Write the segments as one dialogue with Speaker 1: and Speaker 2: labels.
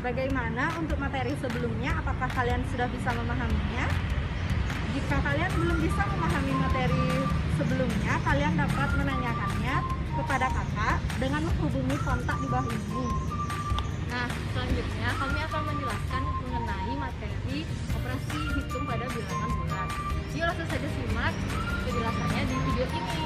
Speaker 1: Bagaimana untuk materi sebelumnya? Apakah kalian sudah bisa memahaminya? Jika kalian belum bisa memahami materi sebelumnya, kalian dapat menanyakannya kepada kakak dengan menghubungi kontak di bawah ini.
Speaker 2: Nah, selanjutnya kami akan menjelaskan mengenai materi operasi hitung pada bilangan bulat. Yuk langsung saja simak penjelasannya di video ini.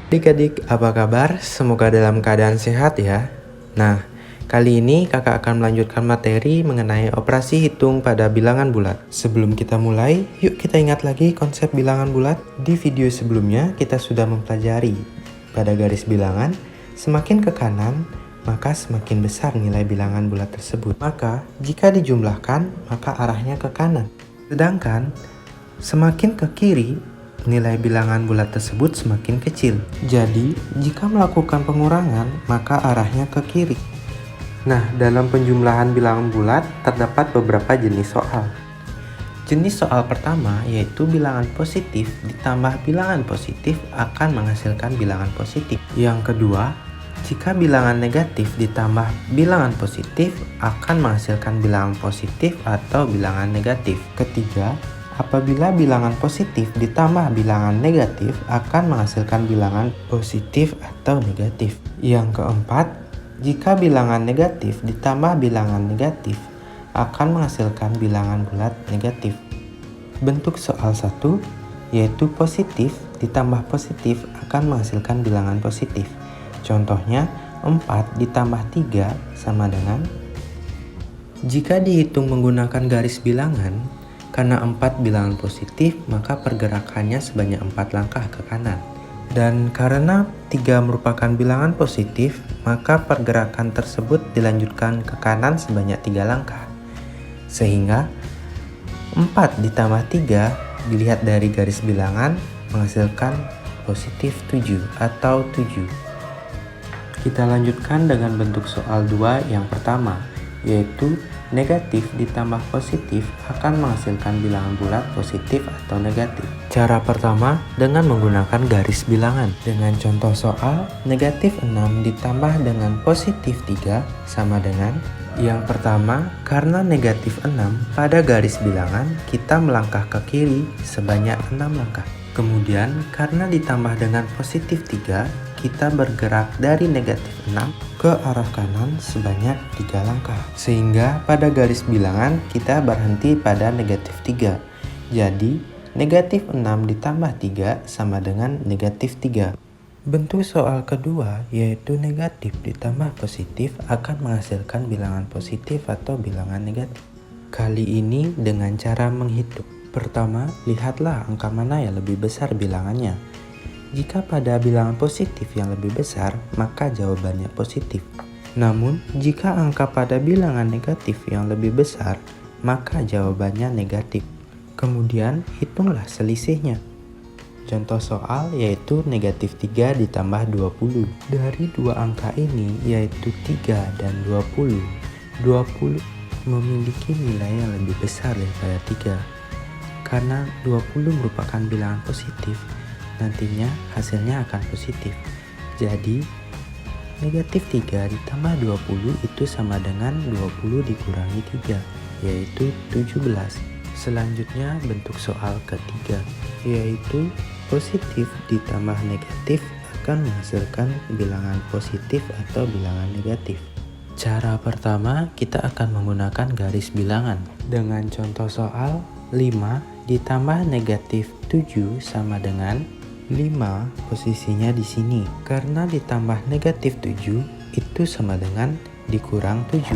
Speaker 3: Adik-adik, apa kabar? Semoga dalam keadaan sehat ya. Nah, kali ini kakak akan melanjutkan materi mengenai operasi hitung pada bilangan bulat. Sebelum kita mulai, yuk kita ingat lagi konsep bilangan bulat. Di video sebelumnya kita sudah mempelajari pada garis bilangan, semakin ke kanan, maka semakin besar nilai bilangan bulat tersebut. Maka, jika dijumlahkan, maka arahnya ke kanan. Sedangkan, semakin ke kiri, nilai bilangan bulat tersebut semakin kecil. Jadi, jika melakukan pengurangan, maka arahnya ke kiri. Nah, dalam penjumlahan bilangan bulat, terdapat beberapa jenis soal. Jenis soal pertama yaitu bilangan positif ditambah bilangan positif akan menghasilkan bilangan positif. Yang kedua, jika bilangan negatif ditambah bilangan positif akan menghasilkan bilangan positif atau bilangan negatif. Ketiga, apabila bilangan positif ditambah bilangan negatif akan menghasilkan bilangan positif atau negatif. Yang keempat, jika bilangan negatif ditambah bilangan negatif akan menghasilkan bilangan bulat negatif. Bentuk soal 1 yaitu positif ditambah positif akan menghasilkan bilangan positif. Contohnya 4 ditambah 3 sama dengan, jika dihitung menggunakan garis bilangan, karena 4 bilangan positif, maka pergerakannya sebanyak 4 langkah ke kanan. Dan karena 3 merupakan bilangan positif, maka pergerakan tersebut dilanjutkan ke kanan sebanyak 3 langkah. Sehingga 4 ditambah 3 dilihat dari garis bilangan menghasilkan positif 7 atau 7. Kita lanjutkan dengan bentuk soal 2 yang pertama, yaitu negatif ditambah positif akan menghasilkan bilangan bulat positif atau negatif. Cara pertama dengan menggunakan garis bilangan. Dengan contoh soal, negatif 6 ditambah dengan positif 3 sama dengan, yang pertama, karena negatif 6 pada garis bilangan kita melangkah ke kiri sebanyak 6 langkah. Kemudian karena ditambah dengan positif 3, kita bergerak dari negatif 6 ke arah kanan sebanyak 3 langkah. Sehingga pada garis bilangan kita berhenti pada negatif 3. Jadi negatif 6 ditambah 3 sama dengan negatif 3. Bentuk soal kedua yaitu negatif ditambah positif akan menghasilkan bilangan positif atau bilangan negatif. Kali ini dengan cara menghitung. Pertama, lihatlah angka mana yang lebih besar bilangannya. Jika pada bilangan positif yang lebih besar, maka jawabannya positif. Namun, jika angka pada bilangan negatif yang lebih besar, maka jawabannya negatif. Kemudian, hitunglah selisihnya. Contoh soal yaitu negatif 3 ditambah 20. Dari dua angka ini yaitu 3 dan 20, 20 memiliki nilai yang lebih besar daripada 3. Karena 20 merupakan bilangan positif, nantinya hasilnya akan positif. Jadi, negatif 3 ditambah 20 itu sama dengan 20 dikurangi 3, yaitu 17. Selanjutnya bentuk soal ketiga, yaitu positif ditambah negatif akan menghasilkan bilangan positif atau bilangan negatif. Cara pertama, kita akan menggunakan garis bilangan. Dengan contoh soal, 5 ditambah negatif 7 sama dengan 5 posisinya di sini. Karena ditambah negatif 7 itu sama dengan dikurang 7.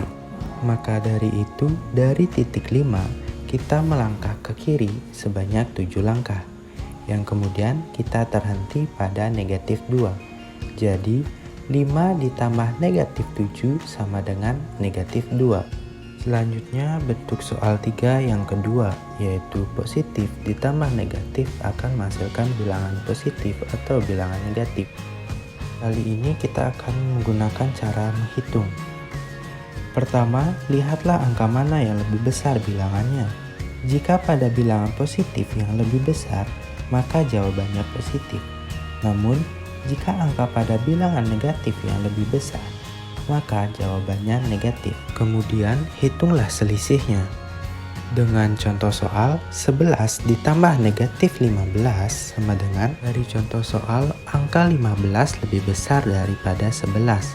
Speaker 3: Maka dari itu, dari titik 5 kita melangkah ke kiri sebanyak 7 langkah. Yang kemudian kita terhenti pada negatif 2. Jadi 5 ditambah negatif 7 sama dengan negatif 2. Selanjutnya bentuk soal 3 yang kedua, yaitu positif ditambah negatif akan menghasilkan bilangan positif atau bilangan negatif. Kali ini kita akan menggunakan cara menghitung. Pertama, lihatlah angka mana yang lebih besar bilangannya. Jika pada bilangan positif yang lebih besar, maka jawabannya positif. Namun, jika angka pada bilangan negatif yang lebih besar, maka jawabannya negatif. Kemudian hitunglah selisihnya. Dengan contoh soal 11 ditambah negatif 15 sama dengan dari contoh soal angka 15 lebih besar daripada 11.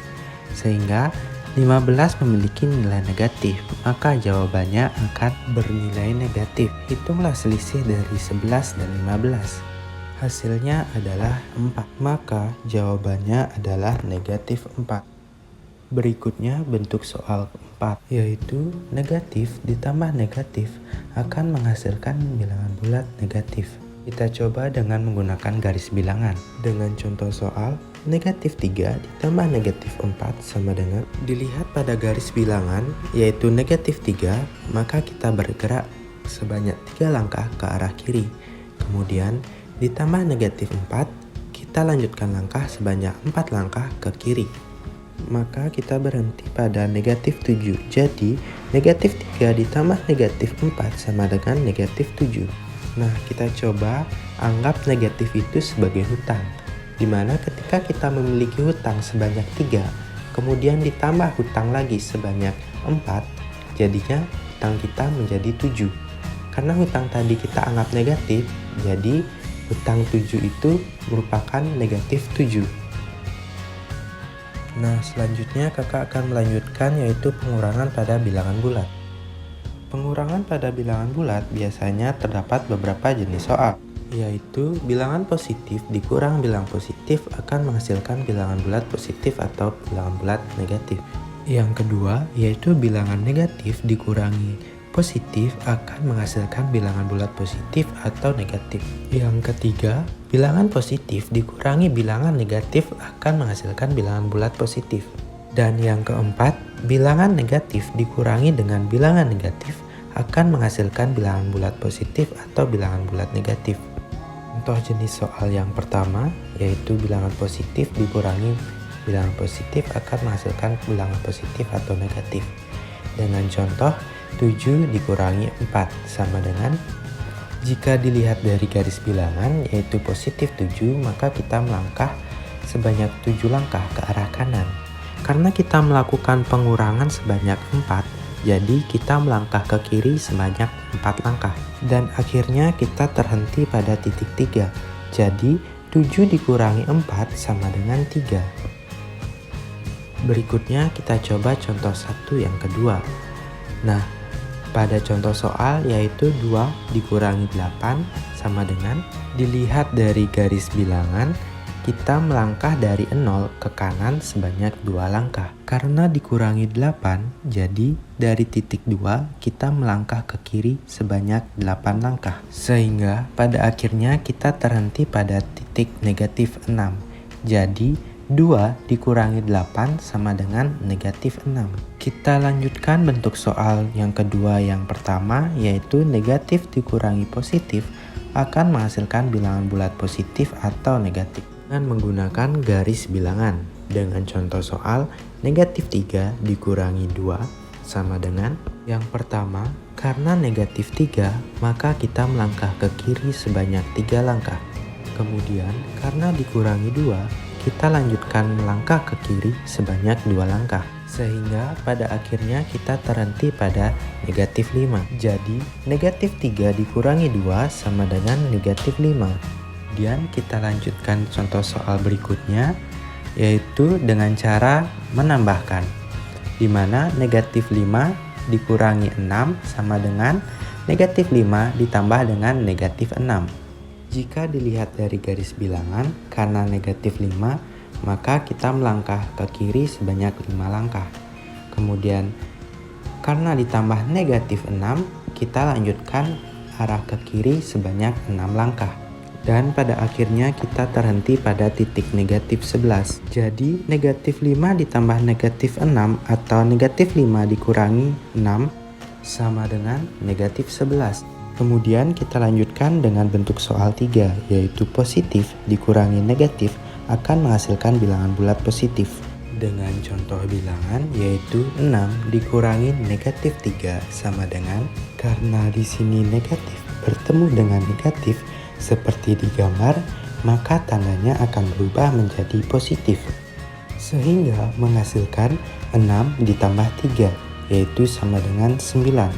Speaker 3: Sehingga 15 memiliki nilai negatif, maka jawabannya akan bernilai negatif. Hitunglah selisih dari 11 dan 15. Hasilnya adalah 4, maka jawabannya adalah negatif 4. Berikutnya bentuk soal keempat, yaitu negatif ditambah negatif akan menghasilkan bilangan bulat negatif. Kita coba dengan menggunakan garis bilangan. Dengan contoh soal, negatif 3 ditambah negatif 4 sama dengan, dilihat pada garis bilangan, yaitu negatif 3, maka kita bergerak sebanyak 3 langkah ke arah kiri. Kemudian, ditambah negatif 4, kita lanjutkan langkah sebanyak 4 langkah ke kiri. Maka kita berhenti pada negatif 7. Jadi, negatif 3 ditambah negatif 4 sama dengan negatif 7. Nah, kita coba anggap negatif itu sebagai hutang, dimana ketika kita memiliki hutang sebanyak 3, kemudian ditambah hutang lagi sebanyak 4, jadinya hutang kita menjadi 7. Karena hutang tadi kita anggap negatif, jadi hutang 7 itu merupakan negatif 7. Nah, selanjutnya kakak akan melanjutkan yaitu pengurangan pada bilangan bulat. Pengurangan pada bilangan bulat biasanya terdapat beberapa jenis soal, yaitu bilangan positif dikurang bilangan positif akan menghasilkan bilangan bulat positif atau bilangan bulat negatif. Yang kedua, yaitu bilangan negatif dikurangi positif akan menghasilkan bilangan bulat positif atau negatif. Yang ketiga, bilangan positif dikurangi bilangan negatif akan menghasilkan bilangan bulat positif. Dan yang keempat, bilangan negatif dikurangi dengan bilangan negatif akan menghasilkan bilangan bulat positif atau bilangan bulat negatif. Contoh jenis soal yang pertama, yaitu bilangan positif dikurangi bilangan positif akan menghasilkan bilangan positif atau negatif. Dengan contoh, 7 dikurangi 4 sama dengan, jika dilihat dari garis bilangan yaitu positif 7, maka kita melangkah sebanyak 7 langkah ke arah kanan. Karena kita melakukan pengurangan sebanyak 4, jadi kita melangkah ke kiri sebanyak 4 langkah. Dan akhirnya kita terhenti pada titik 3. Jadi 7 dikurangi 4 sama dengan 3. Berikutnya kita coba contoh 1 yang kedua. Nah, pada contoh soal yaitu 2 dikurangi 8 sama dengan, dilihat dari garis bilangan, kita melangkah dari 0 ke kanan sebanyak 2 langkah. Karena dikurangi 8, jadi dari titik 2 kita melangkah ke kiri sebanyak 8 langkah. Sehingga pada akhirnya kita terhenti pada titik negatif 6. Jadi 2 dikurangi 8 sama dengan negatif 6. Kita lanjutkan bentuk soal yang kedua yang pertama, yaitu negatif dikurangi positif akan menghasilkan bilangan bulat positif atau negatif dengan menggunakan garis bilangan. Dengan contoh soal, negatif 3 dikurangi 2 sama dengan, yang pertama, karena negatif 3 maka kita melangkah ke kiri sebanyak 3 langkah. Kemudian karena dikurangi 2, kita lanjutkan melangkah ke kiri sebanyak 2 langkah. Sehingga pada akhirnya kita terhenti pada negatif 5. Jadi negatif 3 dikurangi 2 sama dengan negatif 5. Kemudian kita lanjutkan contoh soal berikutnya, yaitu dengan cara menambahkan, di mana negatif 5 dikurangi 6 sama dengan negatif 5 ditambah dengan negatif 6. Jika dilihat dari garis bilangan, karena negatif 5, maka kita melangkah ke kiri sebanyak 5 langkah. Kemudian, karena ditambah negatif 6, kita lanjutkan arah ke kiri sebanyak 6 langkah. Dan pada akhirnya kita terhenti pada titik negatif 11. Jadi, negatif 5 ditambah negatif 6 atau negatif 5 dikurangi 6 sama dengan negatif 11. Kemudian kita lanjutkan dengan bentuk soal 3, yaitu positif dikurangi negatif akan menghasilkan bilangan bulat positif. Dengan contoh bilangan yaitu 6 dikurangi negatif 3 sama dengan, karena di sini negatif bertemu dengan negatif seperti di gambar, maka tandanya akan berubah menjadi positif. Sehingga menghasilkan 6 ditambah 3, yaitu sama dengan 9.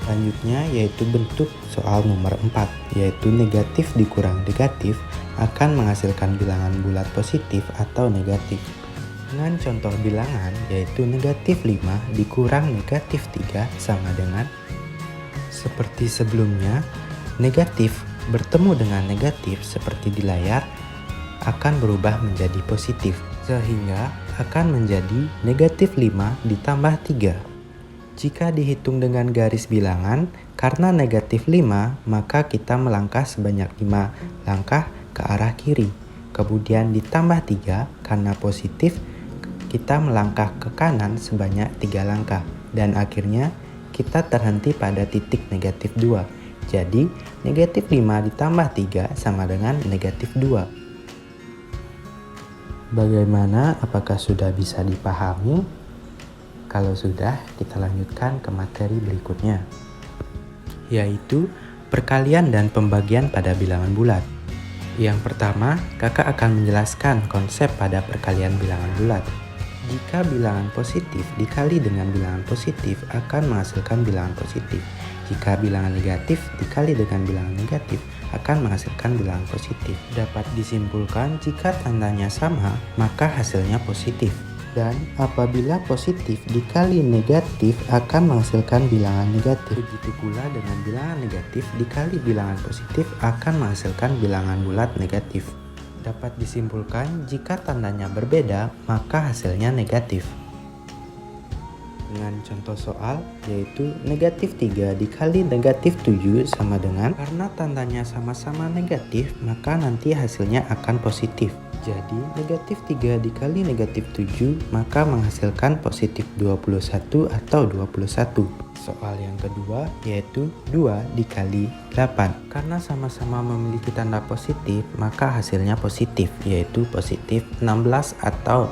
Speaker 3: Selanjutnya yaitu bentuk soal nomor 4, yaitu negatif dikurang negatif akan menghasilkan bilangan bulat positif atau negatif. Dengan contoh bilangan yaitu negatif 5 dikurang negatif 3 sama dengan, seperti sebelumnya, negatif bertemu dengan negatif seperti di layar akan berubah menjadi positif, sehingga akan menjadi negatif 5 ditambah 3. Jika dihitung dengan garis bilangan, karena negatif 5, maka kita melangkah sebanyak 5 langkah ke arah kiri. Kemudian ditambah 3, karena positif, kita melangkah ke kanan sebanyak 3 langkah. Dan akhirnya, kita terhenti pada titik negatif 2. Jadi, negatif 5 ditambah 3 sama dengan negatif 2. Bagaimana? Apakah sudah bisa dipahami? Kalau sudah, kita lanjutkan ke materi berikutnya, yaitu perkalian dan pembagian pada bilangan bulat. Yang pertama, kakak akan menjelaskan konsep pada perkalian bilangan bulat. Jika bilangan positif dikali dengan bilangan positif akan menghasilkan bilangan positif. Jika bilangan negatif dikali dengan bilangan negatif akan menghasilkan bilangan positif. Dapat disimpulkan jika tandanya sama, maka hasilnya positif. Dan apabila positif dikali negatif akan menghasilkan bilangan negatif. Begitu pula dengan bilangan negatif dikali bilangan positif akan menghasilkan bilangan bulat negatif. Dapat disimpulkan jika tandanya berbeda maka hasilnya negatif. Dengan contoh soal yaitu negatif 3 dikali negatif 7 sama dengan, karena tandanya sama-sama negatif maka nanti hasilnya akan positif. Jadi negatif 3 dikali negatif 7 maka menghasilkan positif 21 atau 21. Soal yang kedua yaitu 2 dikali 8. Karena sama-sama memiliki tanda positif maka hasilnya positif, yaitu positif 16 atau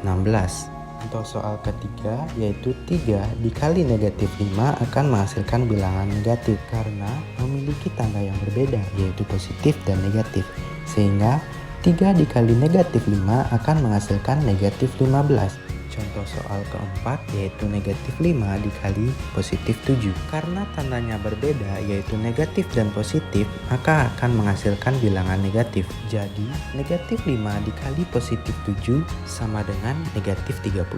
Speaker 3: 16. Untuk soal ketiga yaitu 3 dikali negatif 5 akan menghasilkan bilangan negatif karena memiliki tanda yang berbeda yaitu positif dan negatif. Sehingga 3 dikali negatif 5 akan menghasilkan negatif 15. Contoh soal keempat yaitu negatif 5 dikali positif 7. Karena tandanya berbeda yaitu negatif dan positif, maka akan menghasilkan bilangan negatif. Jadi negatif 5 dikali positif 7 sama dengan negatif 35.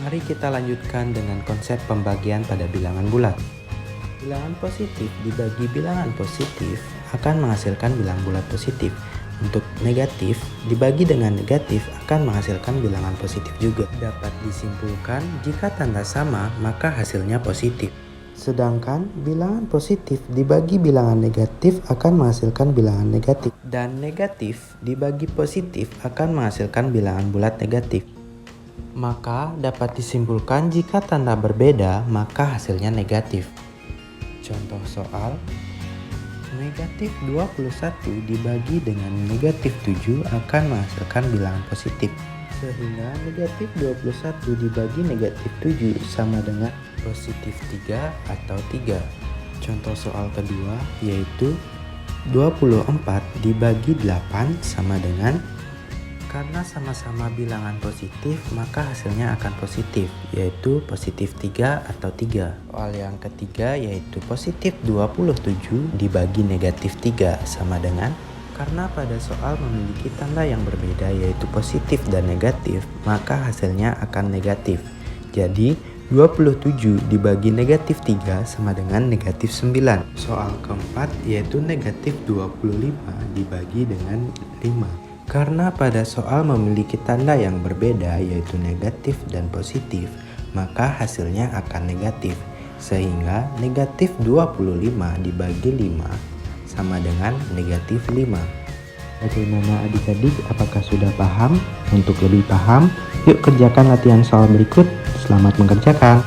Speaker 3: Mari kita lanjutkan dengan konsep pembagian pada bilangan bulat. Bilangan positif dibagi bilangan positif akan menghasilkan bilangan bulat positif. Untuk negatif dibagi dengan negatif akan menghasilkan bilangan positif juga. Dapat disimpulkan jika tanda sama maka hasilnya positif. Sedangkan bilangan positif dibagi bilangan negatif akan menghasilkan bilangan negatif. Dan negatif dibagi positif akan menghasilkan bilangan bulat negatif. Maka dapat disimpulkan jika tanda berbeda maka hasilnya negatif. Contoh soal, negatif 21 dibagi dengan negatif 7 akan menghasilkan bilangan positif. Sehingga negatif 21 dibagi negatif 7 sama dengan positif 3 atau 3. Contoh soal kedua yaitu 24 dibagi 8 sama dengan, karena sama-sama bilangan positif maka hasilnya akan positif, yaitu positif 3 atau 3. Soal yang ketiga yaitu positif 27 dibagi negatif 3 sama dengan, karena pada soal memiliki tanda yang berbeda yaitu positif dan negatif maka hasilnya akan negatif. Jadi 27 dibagi negatif 3 sama dengan negatif 9. Soal keempat yaitu negatif 25 dibagi dengan 5. Karena pada soal memiliki tanda yang berbeda yaitu negatif dan positif, maka hasilnya akan negatif. Sehingga negatif 25 dibagi 5 sama dengan negatif 5. Bagaimana adik-adik, apakah sudah paham? Untuk lebih paham, yuk kerjakan latihan soal berikut. Selamat mengerjakan.